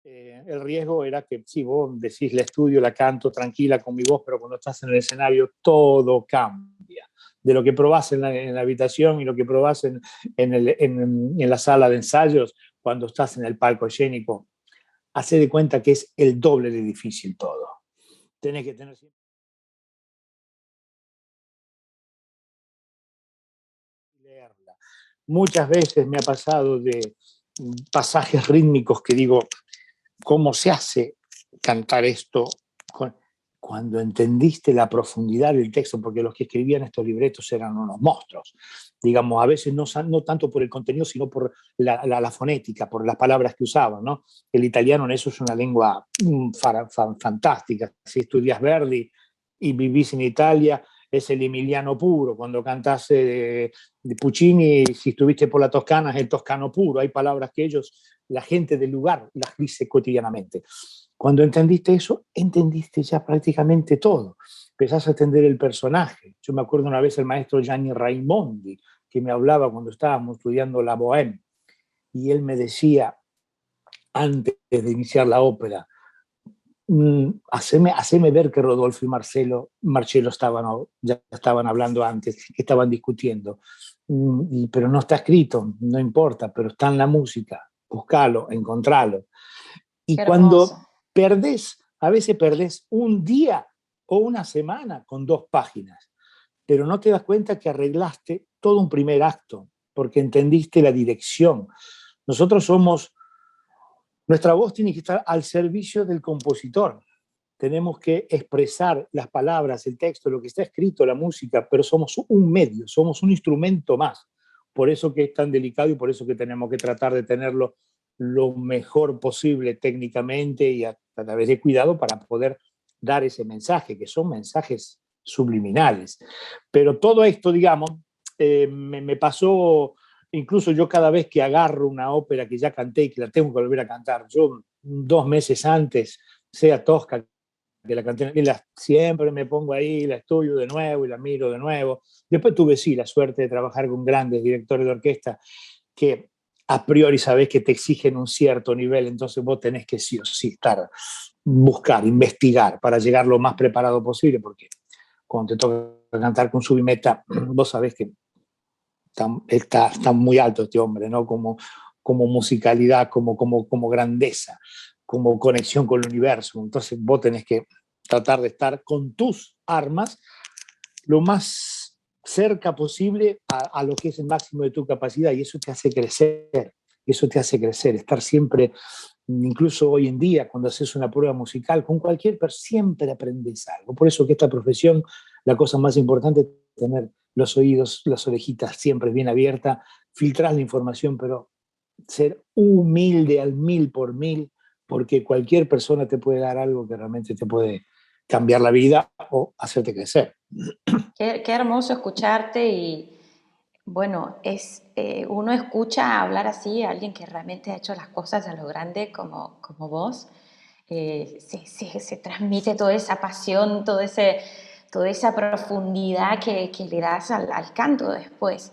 El riesgo era que si vos decís la estudio, la canto tranquila con mi voz, pero cuando estás en el escenario todo cambia. De lo que probás en la habitación y lo que probás en la sala de ensayos, cuando estás en el palco escénico, hace de cuenta que es el doble de difícil todo. Tenés que tener siempre leerla. Muchas veces me ha pasado de pasajes rítmicos que digo, ¿cómo se hace cantar esto? Cuando entendiste la profundidad del texto, porque los que escribían estos libretos eran unos monstruos, digamos, a veces no tanto por el contenido, sino por la fonética, por las palabras que usaban, ¿no? El italiano en eso es una lengua fantástica. Si estudias Verdi y vivís en Italia, es el emiliano puro. Cuando cantás de Puccini, si estuviste por la Toscana, es el toscano puro. Hay palabras que la gente del lugar, las dice cotidianamente. Cuando entendiste eso, entendiste ya prácticamente todo. Empezás a entender el personaje. Yo me acuerdo una vez el maestro Gianni Raimondi, que me hablaba cuando estábamos estudiando la Bohème, y él me decía, antes de iniciar la ópera, haceme ver que Rodolfo y Marcello ya estaban hablando antes, que estaban discutiendo. Pero no está escrito, no importa, pero está en la música. Buscalo, encontralo. Y Qué cuando hermoso. a veces perdés un día o una semana con 2 páginas, pero no te das cuenta que arreglaste todo un primer acto, porque entendiste la dirección. Nuestra voz tiene que estar al servicio del compositor. Tenemos que expresar las palabras, el texto, lo que está escrito, la música, pero somos un medio, somos un instrumento más. Por eso que es tan delicado y por eso que tenemos que tratar de tenerlo lo mejor posible técnicamente y a través de cuidado para poder dar ese mensaje, que son mensajes subliminales. Pero todo esto, digamos, me pasó, incluso yo cada vez que agarro una ópera que ya canté y que la tengo que volver a cantar, yo 2 meses antes, sea Tosca, que la canté, siempre me pongo ahí, la estudio de nuevo y la miro de nuevo. Después tuve, sí, la suerte de trabajar con grandes directores de orquesta que a priori sabés que te exigen un cierto nivel, entonces vos tenés que sí o sí buscar, investigar para llegar lo más preparado posible, porque cuando te toca cantar con Subimeta, vos sabés que está muy alto este hombre, ¿no? Como musicalidad, como grandeza, como conexión con el universo. Entonces vos tenés que tratar de estar con tus armas lo más cerca posible a lo que es el máximo de tu capacidad, y eso te hace crecer, estar siempre, incluso hoy en día, cuando haces una prueba musical, con cualquier persona, siempre aprendes algo. Por eso que esta profesión, la cosa más importante es tener los oídos, las orejitas siempre bien abiertas, filtrar la información, pero ser humilde al 1000 por 1000, porque cualquier persona te puede dar algo que realmente te puede cambiar la vida o hacerte crecer. Qué hermoso escucharte y bueno, uno escucha hablar así a alguien que realmente ha hecho las cosas a lo grande como vos. Se transmite toda esa pasión, toda esa profundidad que le das al canto después.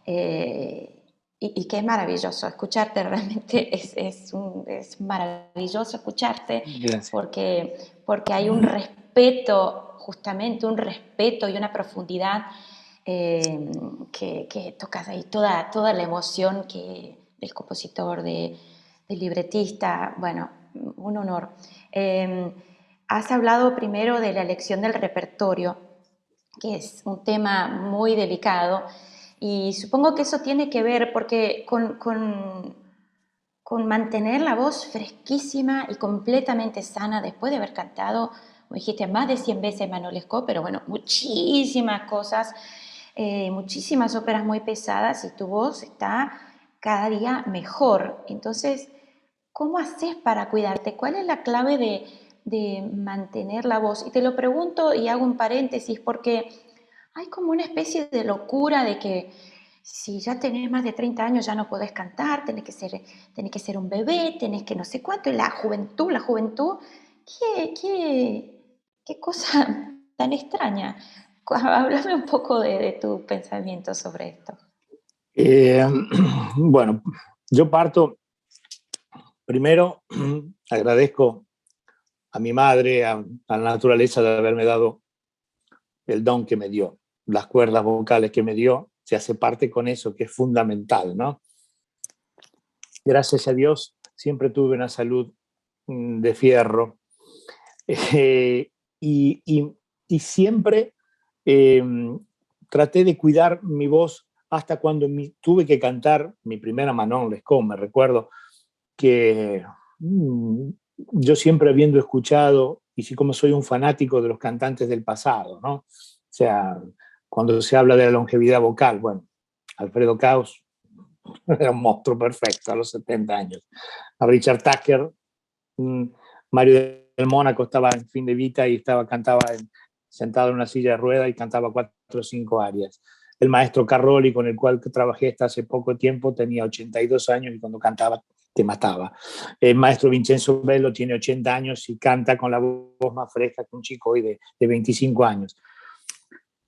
Y que es maravilloso escucharte, realmente es maravilloso escucharte Gracias. porque hay un respeto, justamente un respeto y una profundidad que tocas ahí toda la emoción del compositor, del libretista. Bueno, un honor. Has hablado primero de la elección del repertorio, que es un tema muy delicado, y supongo que eso tiene que ver porque con mantener la voz fresquísima y completamente sana después de haber cantado, como dijiste, más de 100 veces Manuel Esco, pero bueno, muchísimas cosas, muchísimas óperas muy pesadas, y tu voz está cada día mejor. Entonces, ¿cómo haces para cuidarte? ¿Cuál es la clave de mantener la voz? Y te lo pregunto y hago un paréntesis porque hay como una especie de locura de que si ya tenés más de 30 años ya no podés cantar, tenés que ser un bebé, tenés que no sé cuánto, y la juventud, qué cosa tan extraña. Háblame un poco de tu pensamiento sobre esto. Bueno, yo parto Primero, agradezco a mi madre, a la naturaleza de haberme dado el don que me dio, las cuerdas vocales que me dio, se hace parte con eso, que es fundamental, ¿no? Gracias a Dios, siempre tuve una salud de fierro. Eh, y, y, y, siempre eh, traté de cuidar mi voz hasta cuando tuve que cantar mi primera Manon Lescaut. Me recuerdo que yo siempre habiendo escuchado, y sí como soy un fanático de los cantantes del pasado, ¿no? O sea, cuando se habla de la longevidad vocal, bueno, Alfredo Kraus era un monstruo perfecto a los 70 años. A Richard Tucker, Mario del Mónaco estaba en fin de vida y cantaba sentado en una silla de ruedas y cantaba 4 o 5 arias. El maestro Carroli, con el cual trabajé hasta hace poco tiempo, tenía 82 años y cuando cantaba te mataba. El maestro Vincenzo Bello tiene 80 años y canta con la voz más fresca que un chico hoy de 25 años.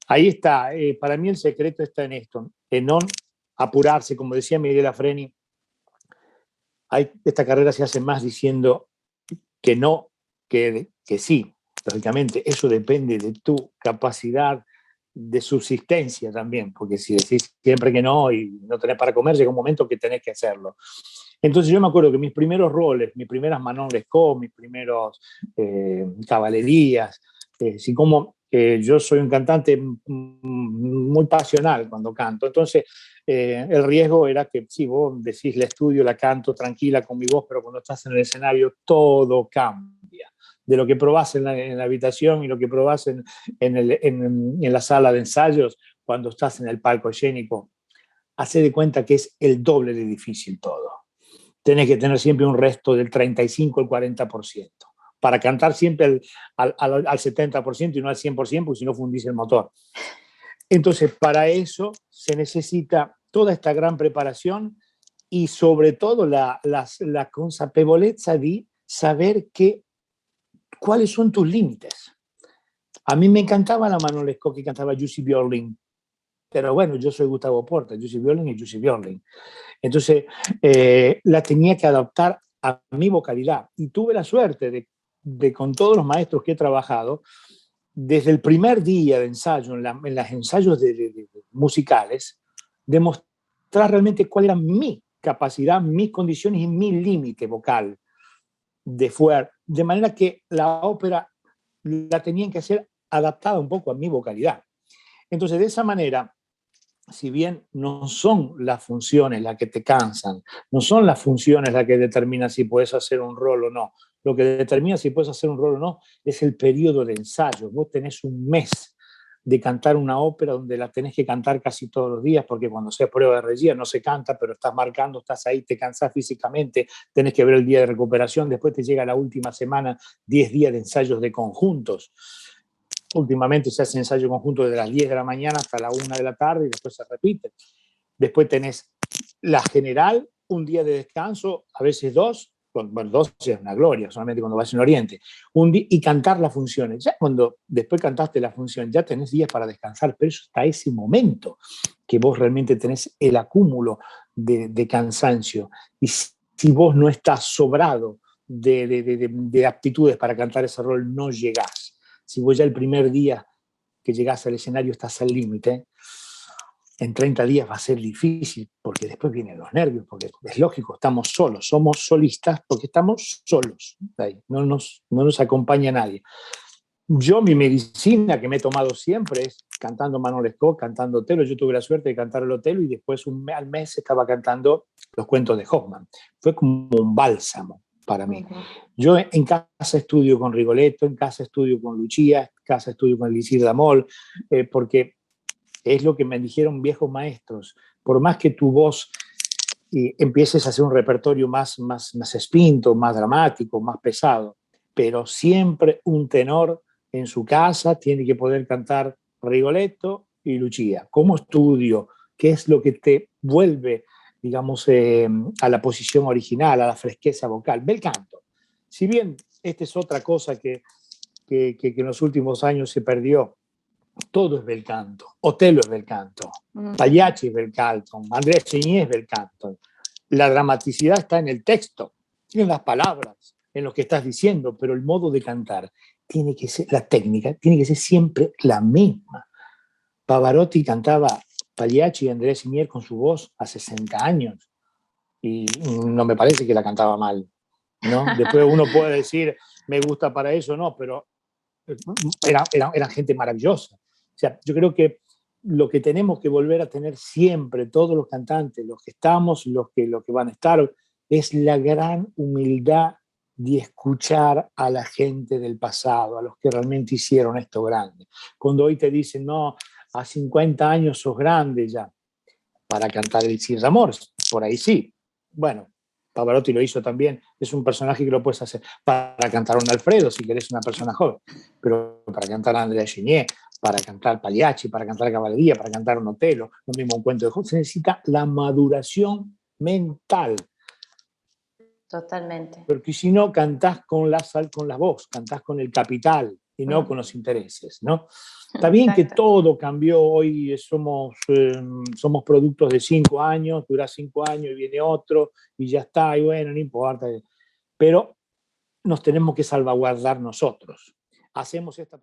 Ahí está. Para mí el secreto está en esto, en no apurarse. Como decía Miguel Afreni, esta carrera se hace más diciendo que no, que sí. Lógicamente, eso depende de tu capacidad de subsistencia también, porque si decís siempre que no y no tenés para comer, llega un momento que tenés que hacerlo. Entonces yo me acuerdo que mis primeros roles, mis primeras Manon Lescaut, mis primeros caballerías, así como yo soy un cantante muy pasional cuando canto, entonces el riesgo era que si vos decís la estudio, la canto tranquila con mi voz, pero cuando estás en el escenario todo cambia. De lo que probás en la habitación y lo que probás en la sala de ensayos, cuando estás en el palco escénico, hace de cuenta que es el doble de difícil todo. Tenés que tener siempre un resto del 35 al 40%, para cantar siempre al 70% y no al 100%, porque si no fundís el motor. Entonces, para eso se necesita toda esta gran preparación y sobre todo la consapevolezza di saber cuáles son tus límites. A mí me encantaba la Manon Lescaut que cantaba Jussi Björling, pero bueno, yo soy Gustavo Porta, Jussi Björling y Jussi Björling. Entonces, la tenía que adaptar a mi vocalidad. Y tuve la suerte de con todos los maestros que he trabajado, desde el primer día de ensayo, en los ensayos musicales, demostrar realmente cuál era mi capacidad, mis condiciones y mi límite vocal de manera que la ópera la tenían que hacer adaptada un poco a mi vocalidad. Entonces, de esa manera, si bien no son las funciones las que te cansan, no son las funciones las que determinan si puedes hacer un rol o no, lo que determina si puedes hacer un rol o no es el periodo de ensayo. Vos tenés un mes de cantar una ópera donde la tenés que cantar casi todos los días, porque cuando se prueba de regia no se canta, pero estás marcando, estás ahí, te cansás físicamente, tenés que ver el día de recuperación, después te llega la última semana, 10 días de ensayos de conjuntos. Últimamente se hace ensayo conjunto desde las 10 de la mañana hasta la 1 de la tarde y después se repite. Después tenés la general, un día de descanso, a veces 2, bueno, 2 es una gloria, solamente cuando vas en Oriente, y cantar las funciones. Ya cuando después cantaste la función, ya tenés días para descansar, pero eso hasta ese momento que vos realmente tenés el acúmulo de cansancio. Y si vos no estás sobrado de aptitudes para cantar ese rol, no llegás. Si vos ya el primer día que llegás al escenario estás al límite, en 30 días va a ser difícil, porque después vienen los nervios, porque es lógico, estamos solos, somos solistas porque estamos solos, no nos acompaña nadie. Yo, mi medicina que me he tomado siempre es cantando Manon Lescaut, cantando Otelo. Yo tuve la suerte de cantar el Otelo y después al mes estaba cantando los cuentos de Hoffmann. Fue como un bálsamo para mí. Yo en casa estudio con Rigoletto, en casa estudio con Lucia, en casa estudio con Elisir Damol, porque es lo que me dijeron viejos maestros. Por más que tu voz empieces a hacer un repertorio más espinto, más dramático, más pesado, pero siempre un tenor en su casa tiene que poder cantar Rigoletto y Lucia. ¿Cómo estudio? ¿Qué es lo que te vuelve, digamos, a la posición original, a la fresqueza vocal? Bel canto. Si bien esta es otra cosa que en los últimos años se perdió, todo es bel canto. Otelo es bel canto. Pagliacci es bel canto. Andrea Chenier es bel canto. La dramaticidad está en el texto. en las palabras, en lo que estás diciendo, pero el modo de cantar tiene que ser, la técnica tiene que ser siempre la misma. Pavarotti cantaba Pagliacci y Andrés Simier con su voz a 60 años y no me parece que la cantaba mal, ¿no? Después uno puede decir, me gusta para eso, no, pero era gente maravillosa. O sea, yo creo que lo que tenemos que volver a tener siempre, todos los cantantes, los que estamos, los que van a estar, es la gran humildad de escuchar a la gente del pasado, a los que realmente hicieron esto grande. Cuando hoy te dicen, no, a 50 años sos grande ya, para cantar el Sir Amor, por ahí sí. Bueno, Pavarotti lo hizo también, es un personaje que lo puedes hacer para cantar a un Alfredo, si querés una persona joven, pero para cantar a Andrea Chenier, para cantar Pagliacci, para cantar Cavalleria, para cantar un Otelo, lo mismo un cuento de Jorge, se necesita la maduración mental, Totalmente. porque si no cantás con la voz, cantás con el capital y no con los intereses, ¿no? Está bien que Exacto. todo cambió, hoy somos productos de 5 años, dura 5 años y viene otro y ya está, y bueno, no importa, pero nos tenemos que salvaguardar nosotros. Hacemos esta